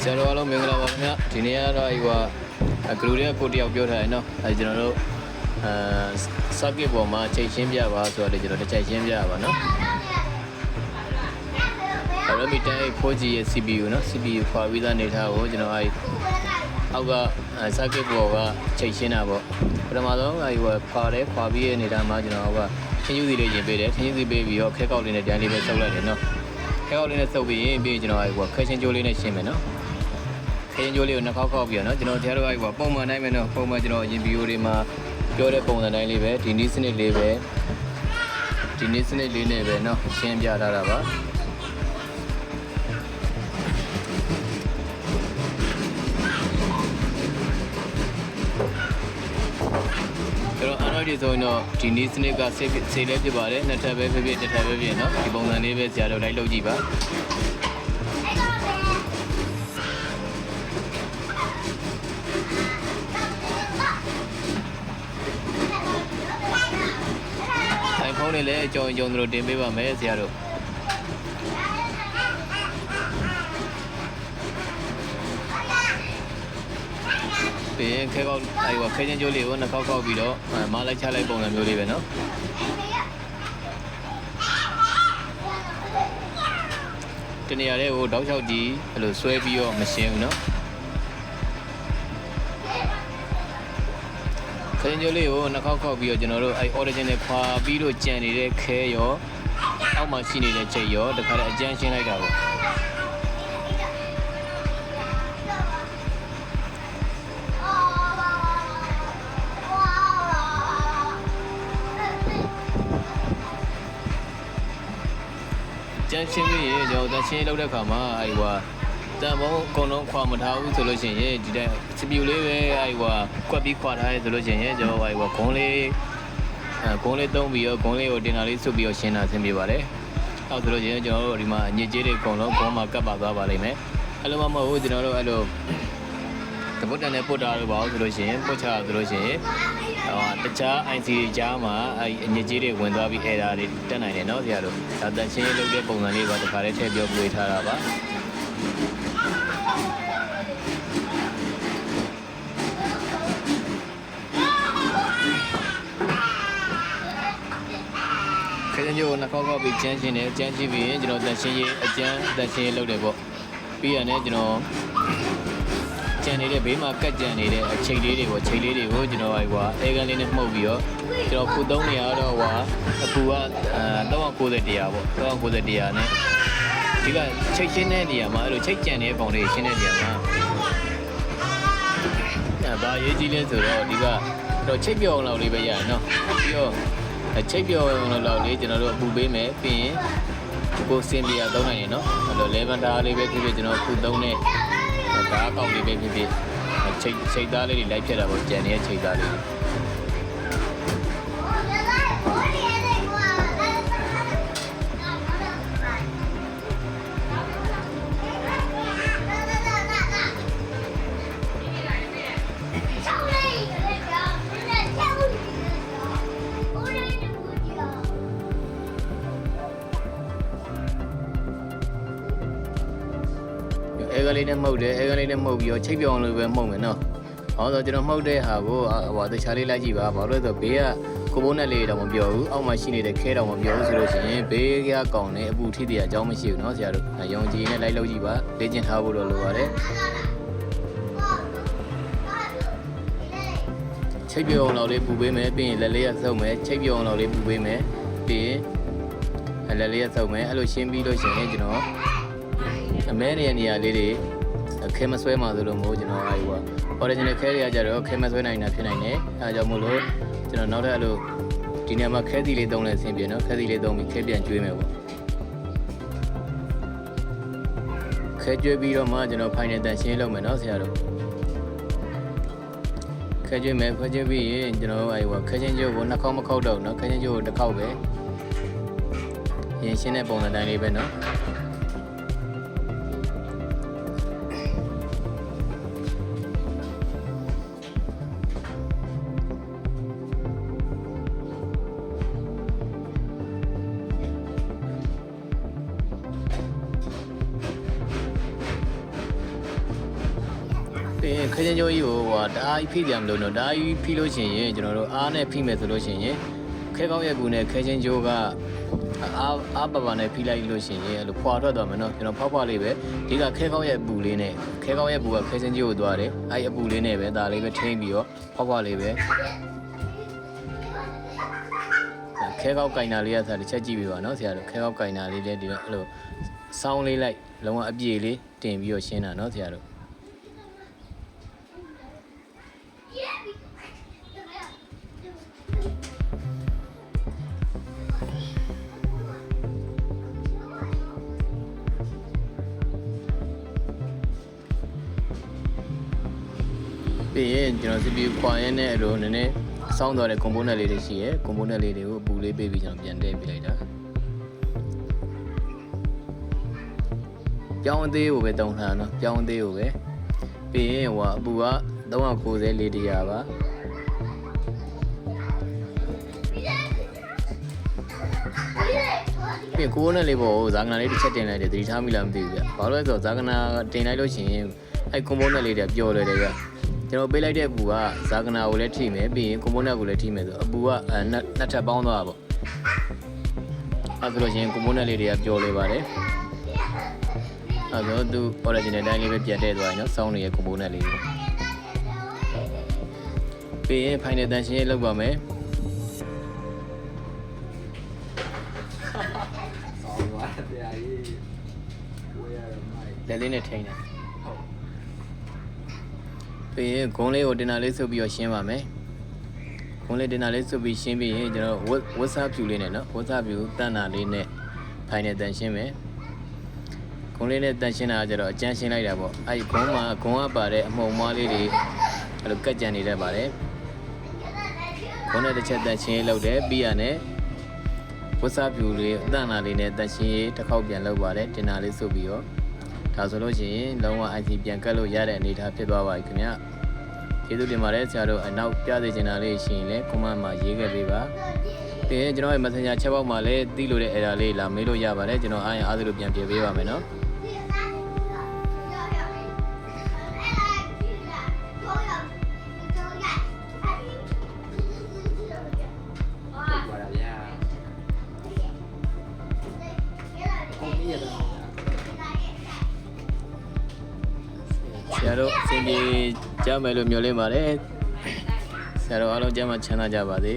ဆရာတော်အားလုံးမင်္ဂလာပါခင်ဗျဒီနေ့ကတော့ဒီကဂလူတွေကကိုတယောက်ပြောထားတယ်နော်ကျွန်တော်တို့circuit ပေါ်မှာချိန်ရှင်းပြပါဆိုတော့ကျွန်တော်တစ်ချိန်ရှင်းပြပါနော်Redmi 10 4G ရဲ့ CPU နော် CPU ခွာပြီးသားနေထားကိုကျွန်တော်အောက်က circuit ပေါ်ကချိန်ရှင်းတာပေါ့ပထမဆုံးခွာပြီးရဲ့နေတာမှာကျွန်တော်အောက်ကထင်းယူစီလေးရင်ပေးတယ်ထင်းယူစီပေးပြီးတော့ခဲကောက်လေးနဲ့တန်းလေးပဲဆုပ်လိုက်တယ်နော်ခဲကောက်လေးနဲ့ဆုပ်ပြီးရင်ပြီးကျွန်တော်ခဲချင်းကျိုးလေးနဲ့ရှင်းမယ်နော်ခဲချင်းကျိုးလေးကိုနှစ်ခေါက်ခောက်ပြီးတော့နော်ကျွန်တော်တရားတော်ပုံမှန်တိုင်းပဲနော်ပုံမှန်ကျွန်တော်ရင်ဗီဒီယိုတွေမှာပြောတဲ့ပုံစံတိုင်းလေးပဲဒီနည်းစနစ်လေးပဲဒီနည်းစနစ်လေးနဲ့ပဲနော်ရှင်းပြထားတာပါဒီဆိုရင်တော့ဒီနည်းစနစ်ကဆေးလေးဖြစ်ပါတယ်နှစ်ထပ်ပဲဖြစ်ဖြစ်တစ်ထပ်ပဲဖြစ်နော်ဒီပုံစံလေးပဲဆရာတို့လိုက်လုပ်ကြည့်ပါiPhone နဲ့လည်းအကြောင်းအကျုံတို့တင်ပေးပါမယ်ဆရာတို့ပြီးခဲကောက်ခဲချင်းကျိုးလေးကိုနှစ်ခေါက်ခောက်ပြီးတော့မလိုက်ချလိုက်ပုံစံမျိုးလေးပဲနော်တနေရာလေးကိုတောက်လျှောက်ဒီအဲ့လိုဆွဲပြီးတော့မရှင်းဘူးနော်ခဲချင်းကျိုးလေးကိုနှစ်ခေါက်ခောက်ပြီးတော့ကျွန်တော်တို့original ခွာပြီးတော့ကြံနေတဲ့ခဲရောအောက်မှာရှိနေတဲ့ချိတ်ရောတခါတည်းအကျန်းရှင်းလိုက်တာပေါ့ကျန်းရှင်းပြီးရင်ကျွန်တော်တန်းရှင်းလောက်တဲ့ခါမှာတန်ပေါင်းအကုန်လုံးခွာမထားဘူးဆိုလို့ရှိရင်ဒီတိုင်း CPU လေးပဲကွက်ပြီးခွာထားရဲဆိုလို့ရှိရင်ကျွန်တော်ဂုံးလေးသုံးပြီးတော့ဂုံးလေးကိုတင်တာလေးစုပ်ပြီးတော့ရှင်းတာဆင်းပြပါတယ်။အောက်ဆိုလို့ရှိရင်ကျွန်တော်တို့ဒီမှာအညစ်အကြေးတွေအကုန်လုံးဂုံးမှာကပ်ပါသွားပါလိမ့်မယ်။အဲ့လိုမှမဟုတ်ဘူးကျွန်တော်တို့အဲ့လိုတပုတ်တန်နဲ့ပုတ်တာလို့ပါဆိုလို့ရှိရင်ပုတ်ချဆိုလို့ရှိရင်တခြား IC ကြားမှာအညစ်အကြေးတွေဝင်သွားပြီးအဲ့ဒါတွေတက်နိုင်တယ်နော်ဆရာတို့ဒါတန်ရှင်းလုပ်တဲ့ပုံစံလေးပါတခါလေးထည့်ပြောပြထားတာပါခဲချင်းကျိုးနှစ်ခေါက်ခောက်ပြီးကျန်းရှင်းတယ်ကျန်းကြည့်ပြီးရင်ကျွန်တော်တန်ရှင်းရေးအကျန်းတန်ရှင်းရေးလုပ်တယ်ပေါ့ပြီးရတယ်ကျွန်တော်ကျန်နေတဲ့ဘေးမှာကတ်ကြံနေတဲ့အချိန်လေးတွေကိုကျွန်တော်အဲကန်လေးနဲ့မှုတ်ပြီးတော့ကျွန်တော်ခုသုံးနေရတော့အပူက390တရားပေါ့390တရားနဲ့ဒီကချိတ်ရှင်းတဲ့နေရာမှာအဲ့လိုချိတ်ကြံတဲ့ပုံလေးရှင်းတဲ့နေရာမှာဘာရေးကြည့်လဲဆိုတော့ဒီကတော့ချိတ်ပြောင်းလောက်လေးပဲရရနော်ပြီးတော့ချိတ်ပြောင်းလောက်လေးကျွန်တော်တို့အပူပေးမယ်ပြီးရင်ကိုစင်ပြသုံးနိုင်ရင်နော်အဲ့လို11တားလေးပဲဖြစ်ဖြစ်ကျွန်တော်ခုသုံးတဲ့ဒါအကောင့်လေးပဲဖြစ်ဖြစ်ချိတ်သားလေးတွေလိုက်ဖြတ်တာပေါ့ကြံနေတဲ့ချိတ်သားလေးအဲကလေးနဲ့မှုတ်တယ်အဲကလေးနဲ့မှုတ်ပြီးတော့ချိတ်ပြောင်းလို့ပဲမှုတ်မယ်နော်ဟောဆိုကျွန်တော်မှုတ်တဲ့ဟာကိုတခြားလေးလိုက်ကြည့်ပါဘာလို့လဲဆိုဘေးကကိုဘိုးနဲ့လေးတော့မပြောဘူးအောက်မှာရှိနေတဲ့ခဲတော့မပြောဘူးဆိုလို့ရှိရင်ဘေးကကောင်နဲ့အပူထိတဲ့အကြောင်းမရှိဘူးเนาะဆရာတို့ရုံကြည်နဲ့လိုက်လုပ်ကြည့်ပါလေ့ကျင့်ထားဖို့တော့လိုပါတယ်ချိတ်ပြောင်းလောက်လေးပူပေးမယ်ပြီးရင်လက်လေးရဆုပ်မယ်ချိတ်ပြောင်းလောက်လေးပူပေးမယ်ပြီးရင်လက်လေးရဆုပ်မယ်အဲ့လိုရှင်းပြီးလို့ရှိရင်ကျွန်တော်အမဲနေရာလေးတွေခဲမဆွဲမှာဆိုလို့မဟုတ်ကျွန်တော်original ခဲတွေကကြတော့ခဲမဆွဲနိုင်တာဖြစ်နိုင်တယ်အဲဒါကြောင့်မို့လို့ကျွန်တော်နောက်ထပ်အဲ့လိုဒီနေရာမှာခဲသီးလေးသုံးလဲဆင်းပြေနော်ခဲသီးလေးသုံးပြီးခဲပြန်ကျွေးမယ်ပေါ့ခဲကျွေးပြီးတော့မှကျွန်တော် final တန်ရှင်းလုပ်မယ်နော်ဆရာတို့ခဲကျွေးမယ်ခဲကျွေးပြီးရင်ကျွန်တော်ခဲချင်းကျိုးကိုနှစ်ခေါက်မခောက်တော့နော်ခဲချင်းကျိုးကိုတစ်ခေါက်ပဲရင်ရှင်းတဲ့ပုံစံတိုင်းလေးပဲနော် ပြီးခချင်းကျော်ကြီးကိုဟိုတအားဖိကြမလို့နော်တအားကြီးဖိလို့ရှိရင်ကျွန်တော်တို့အားနဲ့ဖိမယ်ဆိုလို့ရှိရင်ခဲကောက်ရက်ကူနဲ့ခဲချင်းကျော်ကအားပါနဲ့ဖိလိုက်လို့ရှိရင်အဲ့လိုဖွာထွက်သွားမယ်နော်ကျွန်တော်ဖွာလေးပဲဒီကခဲကောက်ရက်ပူလေးနဲ့ခဲကောက်ရက်ပူကခဲချင်းကျော်ကိုသွားတယ်အဲ့အပူလေးနဲ့ပဲဒါလေးပဲထိမ့်ပြီးတော့ဖွာလေးပဲခဲကောက်ကင်နာလေးကစားတစ်ချက်ကြည့်ပြီးပါနော်ဆရာတို့ခဲကောက်ကင်နာလေးလည်းဒီလိုအဲ့လိုစောင်းလေးလိုက်လုံးဝအပြည့်လေးတင်ပြီးတော့ရှင်းတာနော်ဆရာတို့ပြီးရင်ကျွန်တော် CPU ခွာရင်းနဲ့အဲ့လိုနည်းနည်းစောင်းသွားတဲ့ component လေးတွေရှိရယ် component လေးတွေကိုအပူလေးပေးပြီးကျွန်တော်ပြန်ထည့်ပေးလိုက်တာပြောင်းအသေးကိုပဲတုံးထားနော်ပြောင်းအသေးကိုပဲပြီးရင်ဟိုအပူက390 လေးတရားပါပြီးကိုးနဲ့လေးပေါ့ဇာကနာလေးတစ်ချက်တင်လိုက်တယ်သတိထားမိလားမသိဘူးဗျဘာလို့လဲဆိုတော့ဇာကနာတင်လိုက်လို့ရှိရင်အဲ့ component လေးတွေပျော်လွယ်တယ်ဗျကျွန်တော်ပေးလိုက်တဲ့အပူကဇာကနာကိုလည်းထိမယ်ပြီးရင် component ကိုလည်းထိမယ်ဆိုအပူကနှစ်ထပ်ပေါင်းသွားတာပေါ့အဲ့ဒါဆိုလို့ရှိရင် component လေးတွေကပျော်လွယ်ပါတယ်အဲ့တော့သူ original တိုင်းလေးပဲပြန်ထည့်သွားရင်နော်စောင်းနေတဲ့ component လေးတွေပြီးရင် final တန်ရှင်းရေးလုပ်ပါမယ်လက်လေးနဲ့ထိန်းတယ်ပြီးရင်ဂုံးလေးကိုတင်တာလေးဆုပ်ပြီးတော့ရှင်းပါမယ်ဂုံးလေးတင်တာလေးဆုပ်ပြီးရှင်းပြီးရင်ကျွန်တော်ဝတ်စားဖြူလေးနဲ့နော်ဝတ်စားဖြူတန်တာလေးနဲ့ဖိုင်နဲ့တန်ရှင်းမယ်ဂုံးလေးနဲ့တန်ရှင်းတာကျတော့အကျန်းရှင်းလိုက်တာပေါ့အဲ့ဒီဂုံးမှာဂုံးကပါတဲ့အမှုံမွားလေးတွေအဲ့လိုကတ်ကြံနေတတ်ပါတယ်ဂုံးနဲ့တစ်ချက်တန်ရှင်းလုပ်တယ်ပြီးရနဲ့ဝတ်စားဖြူလေးတန်တာလေးနဲ့တန်ရှင်းတစ်ခေါက်ပြန်လုပ်ပါတယ်တင်တာလေးဆုပ်ပြီးတော့ဒါဆိုလို့ရှိရင်လုံးဝ IC ပြန်ကတ်လို့ရတဲ့အနေအထားဖြစ်သွားပါပြီခင်ဗျကျေးဇူးတင်ပါတယ်ဆရာတို့အနောက်ပြသေးချင်တာလေးရှိရင်လည်း comment မှာရေးခဲ့ပေးပါပြီးရင်ကျွန်တော်ရဲ့ Messenger chat box မှာလည်းသိလို့တဲ့ error လေးလာမေးလို့ရပါတယ်ကျွန်တော်အားရင်အားသလိုပြန်ပြင်ပေးပါမယ်နော်ဆရာတို့အဆင်ပြေကြမယ်လို့မျှော်လင့်ပါတယ်ဆရာတို့အားလုံးကျမ်းမှာချမ်းသာကြပါစေ